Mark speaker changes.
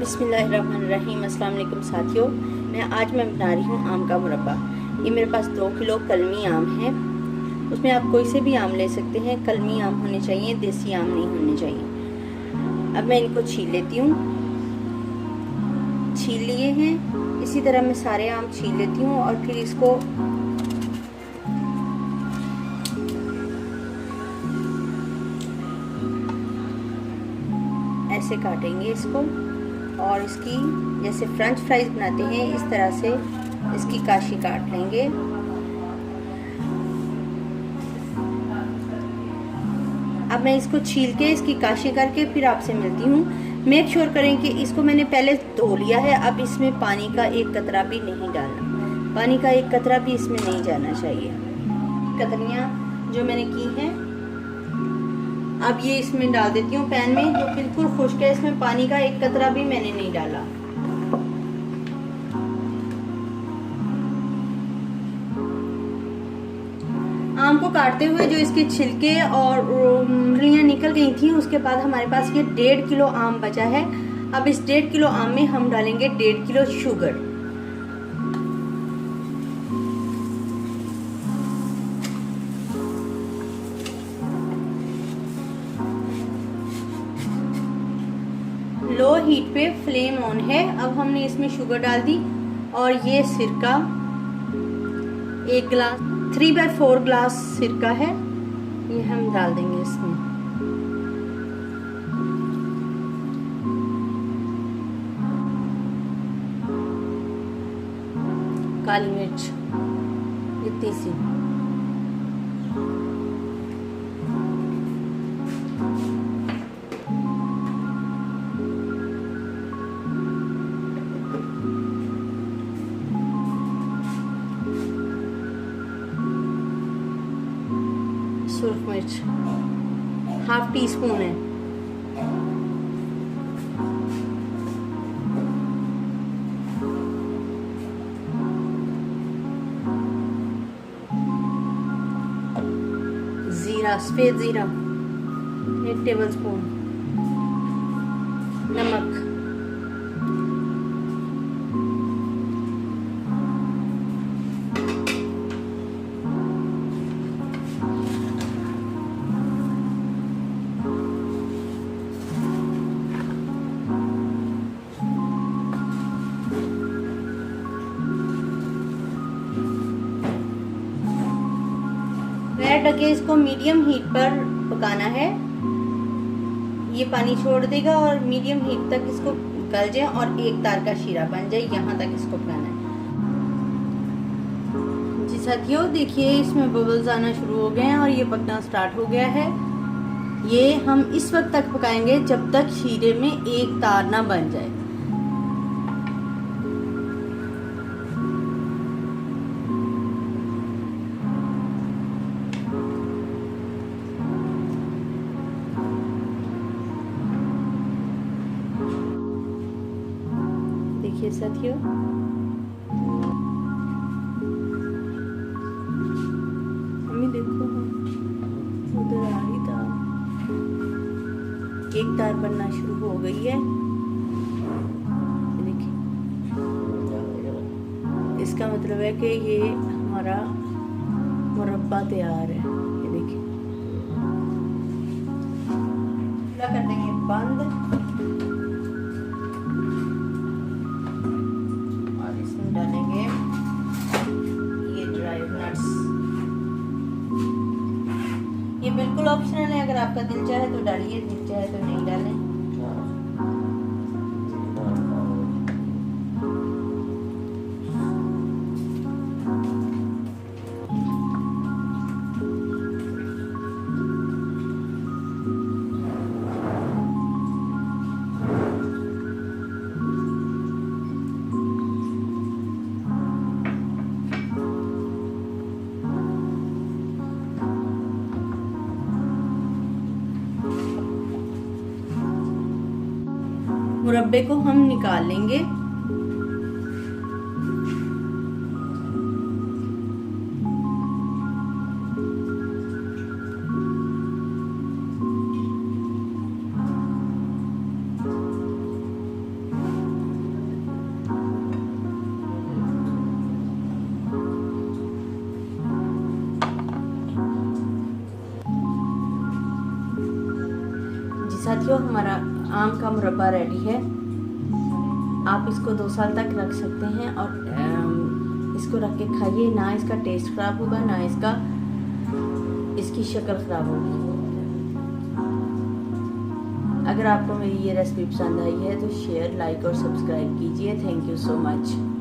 Speaker 1: बिस्मिल्लाहिर्रहमानिर्रहीम। अस्सलाम वालेकुम साथियों, आज मैं बना रही हूँ आम का मुरब्बा। ये मेरे पास 2 किलो कलमी आम है। उसमें आप कोई से भी आम ले सकते हैं। कलमी आम होने चाहिए, देसी आम नहीं होने चाहिए। अब मैं इनको छील लेती हूँ। छील लिए हैं, इसी तरह मैं सारे आम छील लेती हूँ और फिर इसको ऐसे काटेंगे इसको, और इसकी जैसे फ्रेंच फ्राइज बनाते हैं इस तरह से इसकी काशी काट लेंगे। अब मैं इसको छील के इसकी काशी करके फिर आपसे मिलती हूँ। मेक श्योर करें कि इसको मैंने पहले धो लिया है। अब इसमें पानी का एक कतरा भी नहीं डालना, पानी का एक कतरा भी इसमें नहीं जाना चाहिए। कतरियाँ जो मैंने की हैं अब ये इसमें डाल देती हूँ पैन में, जो बिल्कुल खुश्क है। इसमें पानी का एक कतरा भी मैंने नहीं डाला। आम को काटते हुए जो इसके छिलके और मुरलियाँ निकल गई थी, उसके बाद हमारे पास ये 1.5 किलो आम बचा है। अब इस 1.5 किलो आम में हम डालेंगे 1.5 किलो शुगर। लो हीट पे फ्लेम ऑन है। अब हमने इसमें शुगर डाल दी और ये सिरका 1 गिलास 3/4 ग्लास सिरका है, ये हम डाल देंगे इसमें। काली मिर्च इतनी सी, सुरख मिर्च ½ टीस्पून है। जीरा, सफेद जीरा 1 टेबलस्पून। नमक, ढके इसको मीडियम हीट पर पकाना है। ये पानी छोड़ देगा और मीडियम हीट तक इसको गल जाए और एक तार का शीरा बन जाए, यहाँ तक इसको पकाना है। जी साथियों, देखिए इसमें बबल्स आना शुरू हो गए हैं और ये पकना स्टार्ट हो गया है। ये हम इस वक्त तक पकाएंगे जब तक शीरे में एक तार ना बन जाए। देखिए साथियों, मम्मी देखो उधर आ रही तार, एक तार बनना शुरू हो गई है। देखिए, इसका मतलब है कि ये हमारा मुरब्बा तैयार है। ये देखिए, कर देंगे बंद। डालेंगे ये ड्राई नट्स। ये बिल्कुल ऑप्शनल है, अगर आपका दिल चाहे तो डालिए, दिल चाहे तो नहीं डालें। मुरब्बे को हम निकाल लेंगे। साथियों हमारा आम का मुरब्बा रेडी है। आप इसको 2 साल तक रख सकते हैं और इसको रख के खाइए, ना इसका टेस्ट ख़राब होगा ना इसकी शक्ल ख़राब होगी। अगर आपको मेरी ये रेसिपी पसंद आई है तो शेयर, लाइक और सब्सक्राइब कीजिए। Thank you so much.